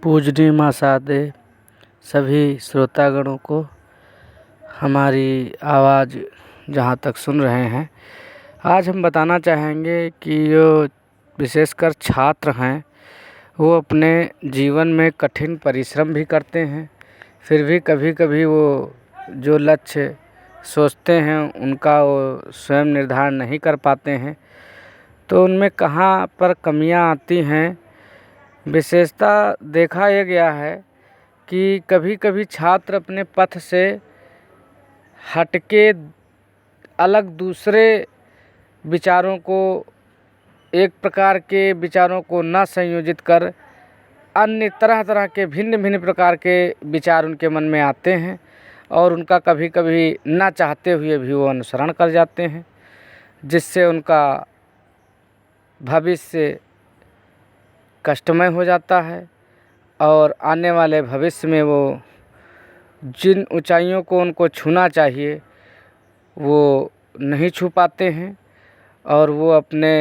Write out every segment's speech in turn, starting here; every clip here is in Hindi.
पूजनीय महासादे सभी श्रोतागणों को हमारी आवाज़ जहाँ तक सुन रहे हैं, आज हम बताना चाहेंगे कि जो विशेषकर छात्र हैं वो अपने जीवन में कठिन परिश्रम भी करते हैं, फिर भी कभी कभी वो जो लक्ष्य सोचते हैं उनका वो स्वयं निर्धारण नहीं कर पाते हैं। तो उनमें कहाँ पर कमियां आती हैं, विशेषता देखा यह गया है कि कभी कभी छात्र अपने पथ से हटके अलग दूसरे विचारों को, एक प्रकार के विचारों को न संयोजित कर अन्य तरह तरह के भिन्न भिन्न प्रकार के विचार उनके मन में आते हैं और उनका कभी कभी ना चाहते हुए भी वो अनुसरण कर जाते हैं, जिससे उनका भविष्य कष्टमय हो जाता है और आने वाले भविष्य में वो जिन ऊंचाइयों को उनको छूना चाहिए वो नहीं छू पाते हैं और वो अपने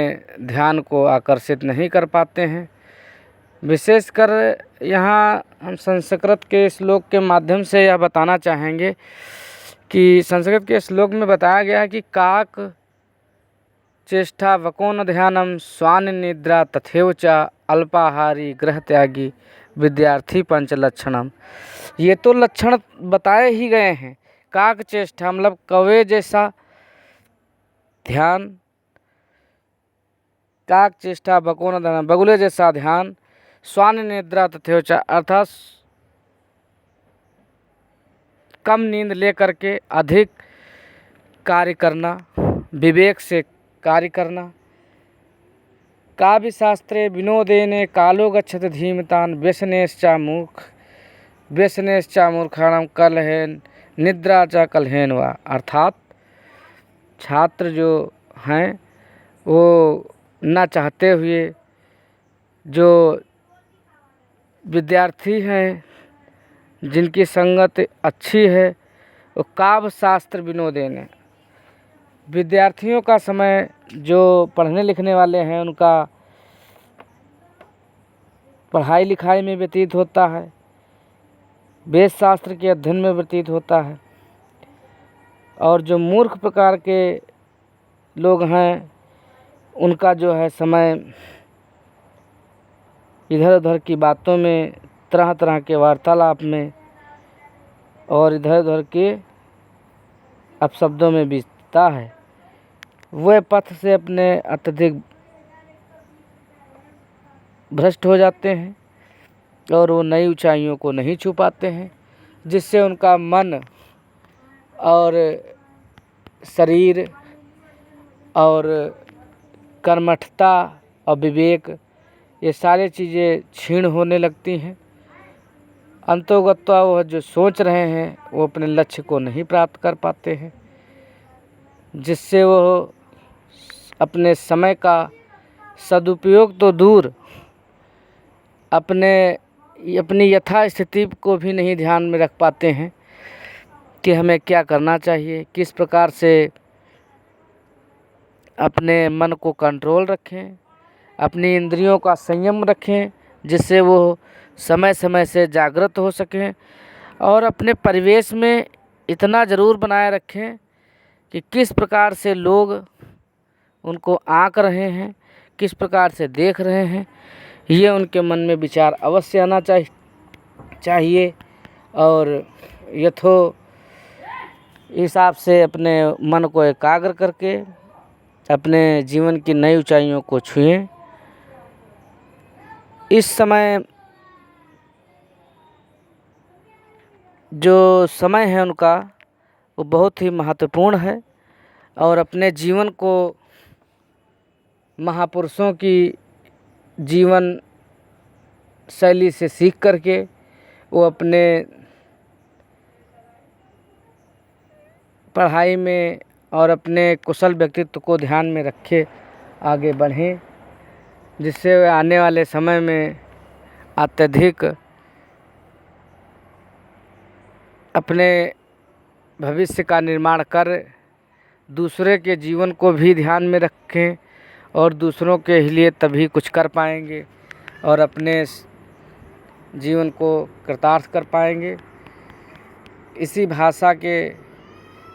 ध्यान को आकर्षित नहीं कर पाते हैं। विशेषकर यहाँ हम संस्कृत के श्लोक के माध्यम से यह बताना चाहेंगे कि संस्कृत के श्लोक में बताया गया है कि काक चेष्टा वकोन ध्यानम स्वान निद्रा तथैव च अल्पाहारी गृह त्यागी विद्यार्थी पंच लक्षणम। ये तो लक्षण बताए ही गए हैं। काक चेष्टा मतलब कौवे जैसा ध्यान, काक चेष्टा वकोन ध्यान बगुले जैसा ध्यान, स्वान निद्रा तथैव च अर्थात कम नींद लेकर के अधिक कार्य करना, विवेक से कार्य करना। काव्य शास्त्रे विनोदेने कालो गच्छति धीमतान व्यसनेश्चा मूर्खाणाम कलहेन निद्रा च कलहेन वा। अर्थात छात्र जो हैं वो ना चाहते हुए, जो विद्यार्थी हैं जिनकी संगत अच्छी है, वो काव्य शास्त्र विनोदेने, विद्यार्थियों का समय जो पढ़ने लिखने वाले हैं उनका पढ़ाई लिखाई में व्यतीत होता है, वेद शास्त्र के अध्ययन में व्यतीत होता है। और जो मूर्ख प्रकार के लोग हैं उनका जो है समय इधर उधर की बातों में, तरह तरह के वार्तालाप में और इधर उधर के अपशब्दों में बीतता है। वह पथ से अपने अत्यधिक भ्रष्ट हो जाते हैं और वो नई ऊंचाइयों को नहीं छू पाते हैं, जिससे उनका मन और शरीर और कर्मठता और विवेक, ये सारी चीज़ें क्षीण होने लगती हैं। अंतोगत्वा वह जो सोच रहे हैं वो अपने लक्ष्य को नहीं प्राप्त कर पाते हैं, जिससे वो अपने समय का सदुपयोग तो दूर, अपनी यथास्थिति को भी नहीं ध्यान में रख पाते हैं कि हमें क्या करना चाहिए, किस प्रकार से अपने मन को कंट्रोल रखें, अपनी इंद्रियों का संयम रखें, जिससे वो समय समय से जागृत हो सकें और अपने परिवेश में इतना ज़रूर बनाए रखें कि किस प्रकार से लोग उनको आँक रहे हैं, किस प्रकार से देख रहे हैं, ये उनके मन में विचार अवश्य आना चाहिए और यथो हिसाब से अपने मन को एकाग्र करके अपने जीवन की नई ऊंचाइयों को छुएं। इस समय जो समय है उनका वो बहुत ही महत्वपूर्ण है और अपने जीवन को महापुरुषों की जीवन शैली से सीख करके वो अपने पढ़ाई में और अपने कुशल व्यक्तित्व को ध्यान में रखे आगे बढ़ें, जिससे वे आने वाले समय में अत्यधिक अपने भविष्य का निर्माण कर दूसरे के जीवन को भी ध्यान में रखें और दूसरों के लिए तभी कुछ कर पाएंगे और अपने जीवन को कृतार्थ कर पाएंगे। इसी भाषा के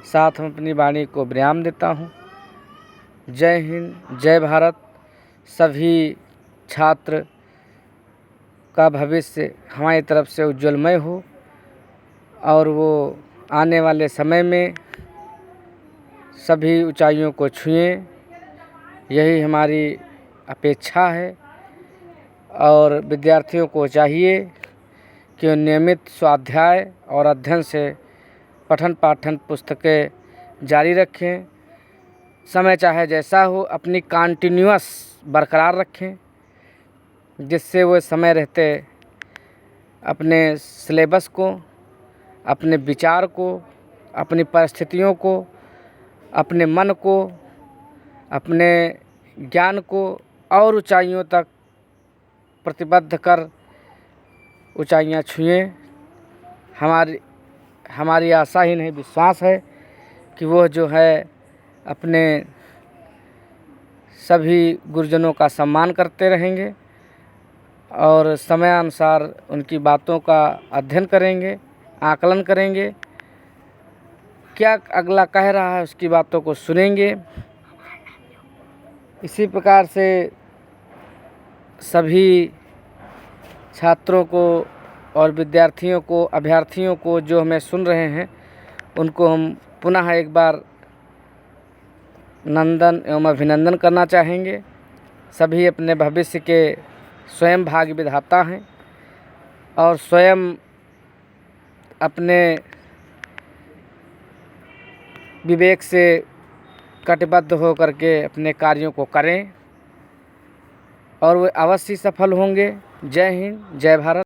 साथ हम अपनी वाणी को विराम देता हूँ। जय हिंद, जय भारत। सभी छात्र का भविष्य हमारी तरफ से उज्ज्वलमय हो और वो आने वाले समय में सभी ऊंचाइयों को छुएं, यही हमारी अपेक्षा है। और विद्यार्थियों को चाहिए कि नियमित स्वाध्याय और अध्ययन से पठन पाठन पुस्तकें जारी रखें। समय चाहे जैसा हो, अपनी कंटिन्यूअस बरकरार रखें, जिससे वो समय रहते अपने सिलेबस को, अपने विचार को, अपनी परिस्थितियों को, अपने मन को, अपने ज्ञान को और ऊंचाइयों तक प्रतिबद्ध कर ऊंचाइयां छुएं। हमारी आशा ही नहीं, विश्वास है कि वह जो है अपने सभी गुरुजनों का सम्मान करते रहेंगे और समयानुसार उनकी बातों का अध्ययन करेंगे, आकलन करेंगे, क्या अगला कह रहा है उसकी बातों को सुनेंगे। इसी प्रकार से सभी छात्रों को और विद्यार्थियों को, अभ्यर्थियों को जो हमें सुन रहे हैं, उनको हम पुनः एक बार नंदन एवं अभिनंदन करना चाहेंगे। सभी अपने भविष्य के स्वयं भाग्य विधाता हैं और स्वयं अपने विवेक से कटिबद्ध होकर के अपने कार्यों को करें और वे अवश्य सफल होंगे। जय हिंद, जय भारत।